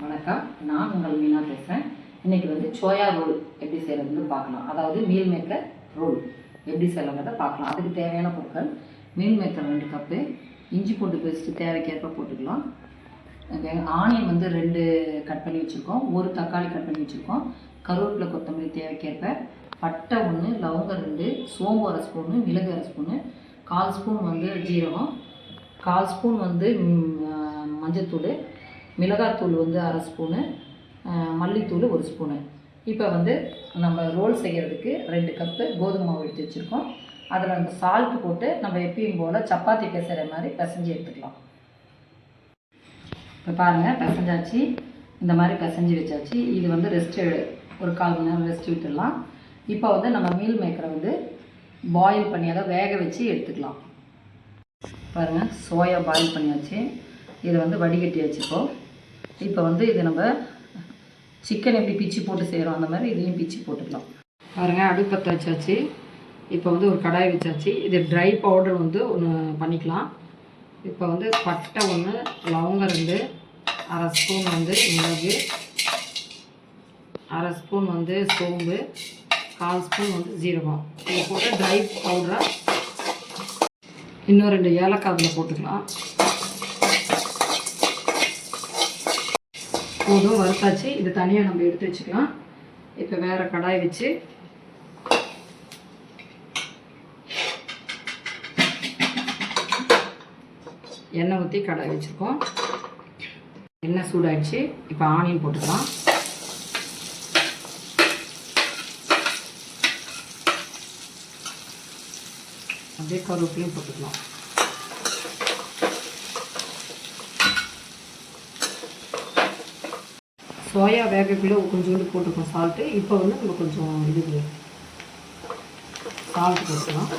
வணக்கம், நான் உங்கள் மீனா பேசுகிறேன். இன்றைக்கி வந்து சோயா ரோல் எப்படி செய்கிறதுன்னு பார்க்கலாம். அதாவது மீல் மேக்கர் ரோல் எப்படி செய்யலாங்கிறத பார்க்கலாம். அதுக்கு தேவையான பொருட்கள்: மீல் மேக்கர் 2 கப்பு, இஞ்சி பூண்டு பேஸ்ட்டு தேவைக்கேற்ப போட்டுக்கலாம். ஆனியன் வந்து 2 கட் பண்ணி வச்சுருக்கோம், 1 தக்காளி கட் பண்ணி வச்சுருக்கோம், கருவேப்பிலை கொத்தமல்லி தேவைக்கேற்ப, பட்டை 1, லவங்கம் 2, சோம்பு 1 ஸ்பூனு, மிளகு 1 ஸ்பூனு, 1/4 ஸ்பூன் வந்து ஜீரகம், 1/4 ஸ்பூன் வந்து மஞ்சத்தூள், மிளகாத்தூள் வந்து 1/2 ஸ்பூனு, மல்லித்தூள் 1 ஸ்பூனு. இப்போ வந்து நம்ம ரோல் செய்கிறதுக்கு 2 கப்பு கோதுமை மாவு எடுத்து வச்சுருக்கோம். அதில் அந்த சால்ட்டு போட்டு நம்ம எப்பயும் போல் சப்பாத்தி பிசைகிற மாதிரி பிசைஞ்சு எடுத்துக்கலாம். இப்போ பாருங்கள், பிசைஞ்சாச்சு. இந்த மாதிரி பிசைஞ்சு வச்சாச்சு. இது வந்து ஒரு 1/4 மணி நேரம் ரெஸ்ட் விட்டுடலாம். இப்போ வந்து நம்ம மீல் மேக்கரை வந்து பாயில் பண்ணி, அதாவது வேக வச்சு எடுத்துக்கலாம். பாருங்கள், சோயா பாயில் பண்ணியாச்சு. இதை வந்து வடிகட்டியாச்சு. இப்போ வந்து இது நம்ம சிக்கன் எப்படி பிச்சு போட்டு செய்கிறோம் அந்த மாதிரி இதையும் பிச்சு போட்டுக்கலாம். பாருங்கள், அடுப்பத்தை வச்சாச்சு. இப்போ வந்து ஒரு கடாய் வச்சாச்சு. இது ட்ரை பவுடர் வந்து ஒன்று பண்ணிக்கலாம். இப்போ வந்து பட்டை 1, லவங்கம் 2, 1/2 ஸ்பூன் வந்து மிளகு, 1/2 ஸ்பூன் வந்து சோம்பு, 1/4 ஸ்பூன் வந்து ஜீரகம். இதை போட்டு ட்ரை பவுடராக இன்னும் 2 ஏலக்காய் அதில் போட்டுக்கலாம். போதும், வறுத்தாச்சு. இது தனியாக நம்ம எடுத்து வச்சுக்கலாம். இப்போ வேறு கடாய் வச்சு எண்ணெய் ஊற்றி கடாய் வச்சுருக்கோம். எண்ணெய் சூடாகிடுச்சு. இப்போ ஆனியன் போட்டுக்கலாம். அப்படியே கருவேப்பிலையும் போட்டுக்கலாம். சோயா வேகக்குள்ளே கொஞ்சோண்டு போட்டுருக்கோம் சால்ட்டு. இப்போ வந்து நம்ம கொஞ்சம் சால்ட்டு போட்டுக்கலாம்.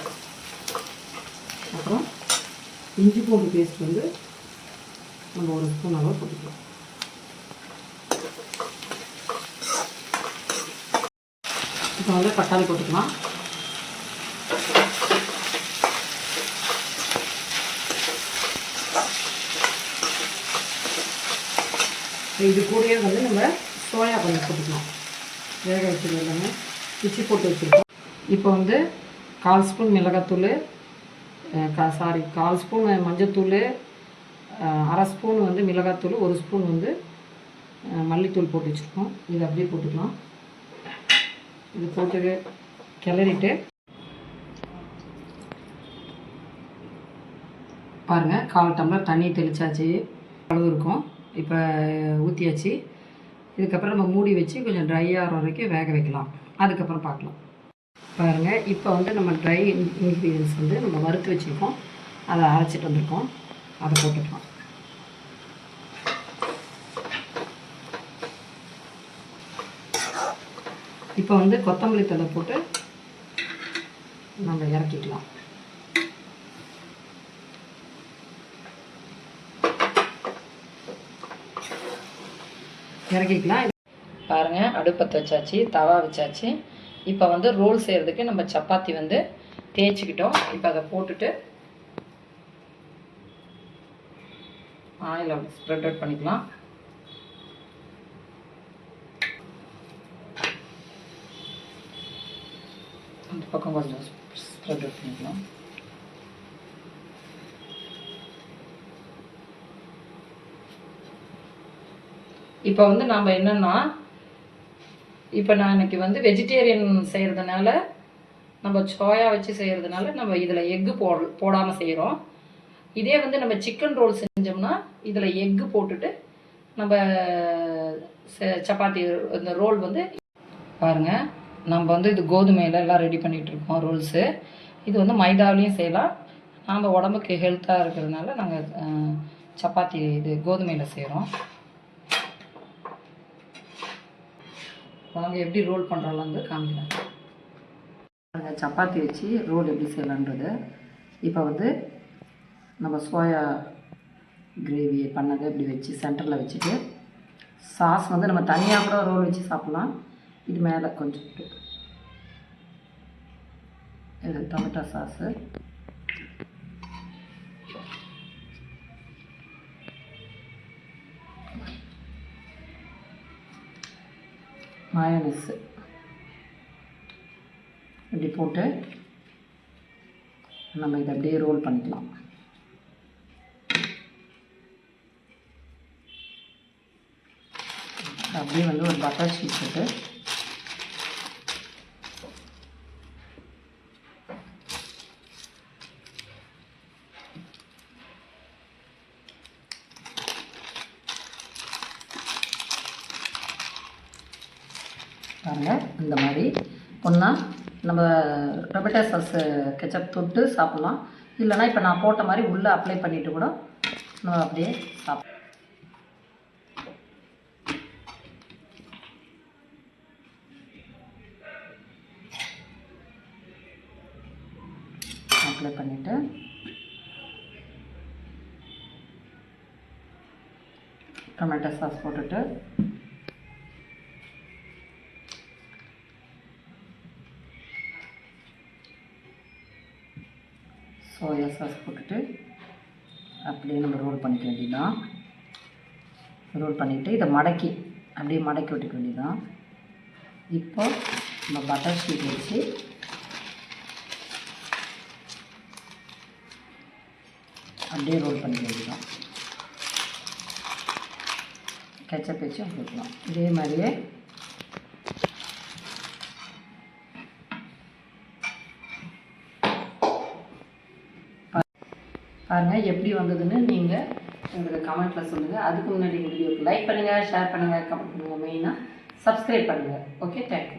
அப்புறம் இஞ்சி பூண்டு பேஸ்ட் வந்து நம்ம 1 ஸ்பூன் அளவு போட்டுக்கலாம். இப்போ வந்து தக்காளி போட்டுக்கலாம். இது கூடயே வந்து நம்ம சோயா கொஞ்சம் போட்டுக்கலாம். வேக வச்சுருக்கோம், எல்லாமே பிச்சு போட்டு வச்சுருக்கோம். இப்போ வந்து 1/4 ஸ்பூன் மிளகாத்தூள், 1/4 ஸ்பூன் மஞ்சத்தூள், 1/2 ஸ்பூன் வந்து மிளகாத்தூள், 1 ஸ்பூன் வந்து மல்லித்தூள் போட்டு வச்சுருக்கோம். இது அப்படியே போட்டுக்கலாம். இது போட்டு கிளறிட்டு பாருங்கள், 1/4 டம்ளர் தண்ணி தெளித்தாச்சு. அளவு இருக்கும். இப்போ ஊற்றியாச்சு. இதுக்கப்புறம் நம்ம மூடி வச்சு கொஞ்சம் ட்ரை ஆகிற வரைக்கும் வேக வைக்கலாம். அதுக்கப்புறம் பார்க்கலாம். பாருங்கள், இப்போ வந்து நம்ம ட்ரை இன்க்ரீடியன்ஸ் வந்து நம்ம வறுத்து வச்சுருக்கோம். அதை அரைச்சிட்டு வந்திருக்கோம். அதை போட்டுக்கலாம். இப்போ வந்து கொத்தமல்லி தழை போட்டு நம்ம இறக்கிக்கலாம். இறக்கிக்கலாம். பாருங்கள், அடுப்பத்தை வச்சாச்சு, தவா வச்சாச்சு. இப்போ வந்து ரோல் செய்கிறதுக்கு நம்ம சப்பாத்தி வந்து தேய்ச்சிக்கிட்டோம். இப்போ அதை போட்டுட்டு ஆயில் அப்படி ஸ்ப்ரெட் அவுட் பண்ணிக்கலாம். அந்த பக்கம் கொஞ்சம் ஸ்ப்ரெட் அவுட் பண்ணிக்கலாம். இப்போ வந்து நாம் என்னென்னா, இப்போ நான் இன்றைக்கி வந்து வெஜிடேரியன் செய்கிறதுனால, நம்ம சோயா வச்சு செய்கிறதுனால நம்ம இதில் எக்கு போடாமல் செய்கிறோம். இதே வந்து நம்ம சிக்கன் ரோல் செஞ்சோம்னா இதில் எக்கு போட்டுட்டு நம்ம சப்பாத்தி இந்த ரோல் வந்து பாருங்கள், நம்ம வந்து இது கோதுமையில் எல்லாம் ரெடி பண்ணிகிட்ருக்கோம் ரோல்ஸு. இது வந்து மைதாவிலையும் செய்யலாம். நாம் உடம்புக்கு ஹெல்த்தாக இருக்கிறதுனால நாங்கள் சப்பாத்தி இது கோதுமையில் செய்கிறோம். வாங்க எப்படி ரோல் பண்ணுறோம்னு காமிக்கலாம். சப்பாத்தி வச்சு ரோல் எப்படி செய்யலான்றது. இப்போ வந்து நம்ம சோயா கிரேவி பண்ணதை இப்படி வச்சு சென்டரில் வச்சுட்டு, சாஸ் வந்து நம்ம தனியாக கூட ரோல் வச்சு சாப்பிட்லாம். இது மேலே கொஞ்சம் இது டொமேட்டோ சாஸு, மயோனைஸ் இப்படி போட்டு நம்ம இதை அப்படியே ரோல் பண்ணிக்கலாம். அப்படியே வந்து ஒரு பட்டர் ஷீட் போட்டு பாருங்கள். இந்த மாதிரி ஒன்றா நம்ம டொமேட்டோ சாஸ் கெச்சப் தொட்டு சாப்பிட்லாம். இல்லைனா இப்போ நான் போட்ட மாதிரி உள்ளே அப்ளை பண்ணிவிட்டு கூட நம்ம அப்படியே சாப்பிடலாம். அப்ளை பண்ணிவிட்டு டொமேட்டோ சாஸ் போட்டுட்டு சோயா சாஸ் போட்டுட்டு அப்படியே நம்ம ரோல் பண்ணிக்க வேண்டியதுதான். ரோல் பண்ணிவிட்டு இதை மடக்கி அப்படியே மடக்கி விட்டுக்க வேண்டியதுதான். இப்போ நம்ம பட்டர் ஷீட் வச்சு அப்படியே ரோல் பண்ணிக்க வேண்டியதுதான். கெச்சப் வச்சு கொடுக்கலாம். இதே மாதிரியே பாருங்கள் எப்படி வந்ததுன்னு நீங்கள் உங்களுக்கு கமெண்ட்டில் சொல்லுங்கள். அதுக்கு முன்னாடி எங்கள் வீடியோக்கு லைக் பண்ணுங்கள், ஷேர் பண்ணுங்கள், கமெண்ட் பண்ணுங்கள், மெயினாக சப்ஸ்கிரைப் பண்ணுங்கள். Okay, thank you.